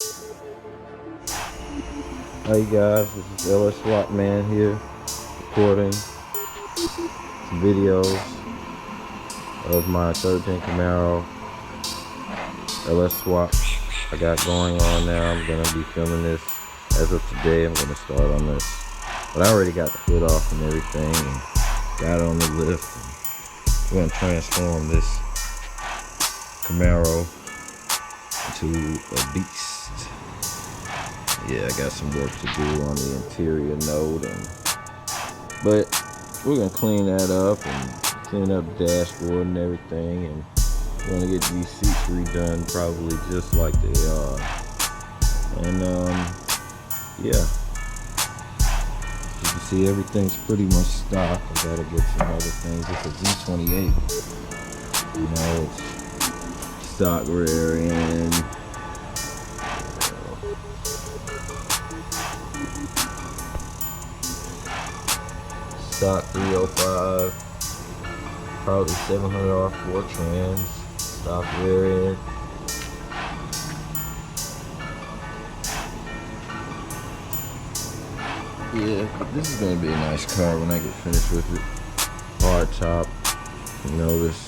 Hey guys, this is Lswapman here, recording some videos of my 13 Camaro LS swap I got going on now. I'm going to be filming this as of today. I'm going to start on this, but I already got the hood off and everything and got it on the lift. We're going to transform this Camaro into a beast. Yeah, I got some work to do on the interior note, but we're gonna clean that up and clean up the dashboard and everything, and we're gonna get these seats redone probably just like they are. And yeah, you can see everything's pretty much stock. I gotta get some other things. It's a Z28, you know, it's stock rear end. Stock 305, probably 700 R4 trans, stock rear end. Yeah, this is gonna be a nice car when I get finished with it. Hard top, you notice.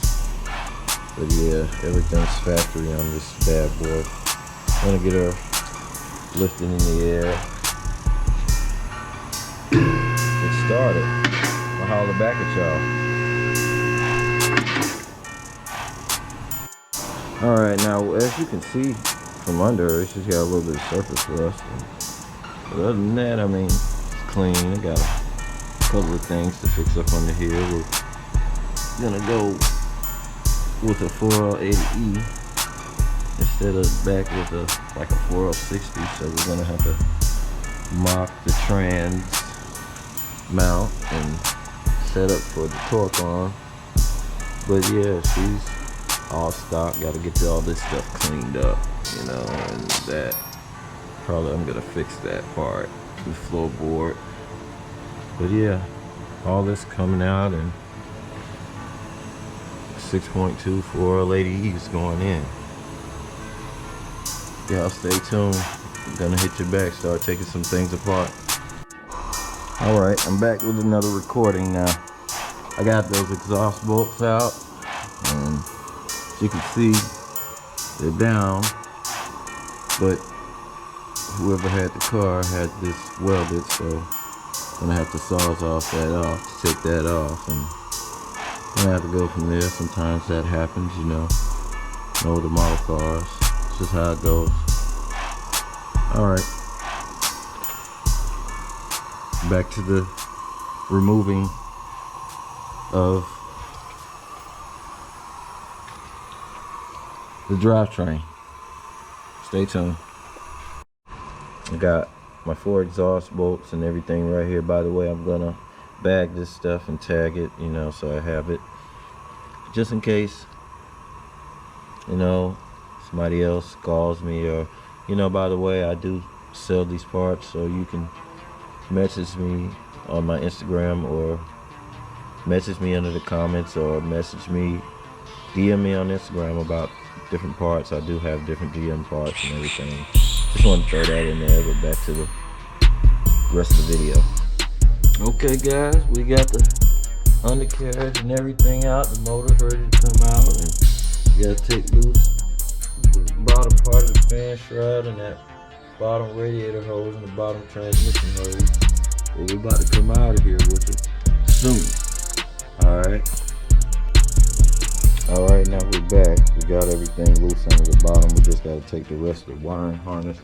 But yeah, everything's factory on this bad boy. I'm gonna get her lifted in the air. Get started. I'll holler back at y'all. Alright, now as you can see from under, it's just got a little bit of surface rust. But other than that, I mean, it's clean. I got a couple of things to fix up under here. We're gonna go with a 4L80E instead of back with like a 4L60. So we're gonna have to mock the trans mount and set up for the torque arm. But yeah, she's all stock. Got to get all this stuff cleaned up, you know, and that probably I'm gonna fix that part, the floorboard. But yeah, all this coming out, and 6.2 4L80E is going in. Y'all stay tuned. I'm gonna hit your back, start taking some things apart. Alright, I'm back with another recording now. I got those exhaust bolts out, and as you can see, they're down, but whoever had the car had this welded, so I'm gonna have to sawzall that off, to take that off, and I'm gonna have to go from there. Sometimes that happens, you know the model cars. It's just how it goes. Alright. Back to the removing of the drivetrain. Stay tuned. I got my 4 exhaust bolts and everything right here. By the way, I'm gonna bag this stuff and tag it, you know, so I have it just in case, you know, somebody else calls me, or, you know, by the way, I do sell these parts, so you can message me on my Instagram, or message me under the comments, or message me, DM me on Instagram about different parts. I do have different DM parts and everything. Just want to throw that in there, but back to the rest of the video. Okay guys, we got the undercarriage and everything out. The motor's ready to come out, and you gotta take loose the bottom part of the fan shroud and that bottom radiator hose and the bottom transmission hose. But we're about to come out of here with it soon. Alright, now we're back. We got everything loose under the bottom. We just gotta take the rest of the wiring harness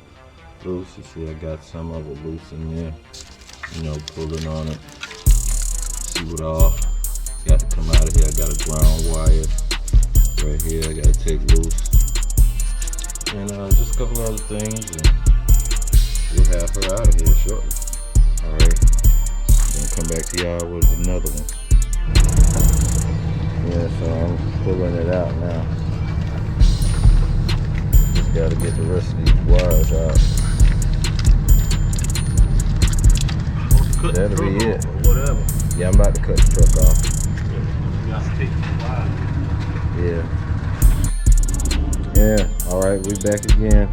loose. You see I got some of it loose in there, you know, pulling on it. See what all got to come out of here. I got a ground wire right here I gotta take loose, and just a couple other things, and we'll have her out of here shortly. Alright, then come back to y'all with another one. Yeah, so I'm pulling it out now. Just gotta get the rest of these wires out. That'll be it. Whatever. Yeah, I'm about to cut the truck off. You got to take the wire. Yeah. Yeah, alright, we back again.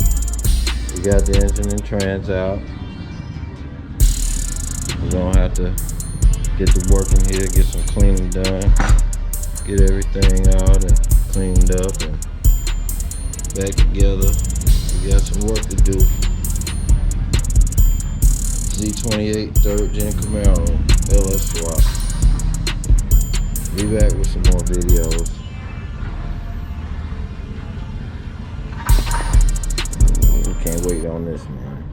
We We got the engine and trans out. We're gonna have to get to work in here, get some cleaning done, get everything out and cleaned up and back together. We got some work to do. Z28 3rd Gen Camaro, Lswap. Be back with some more videos. We can't wait on this, man.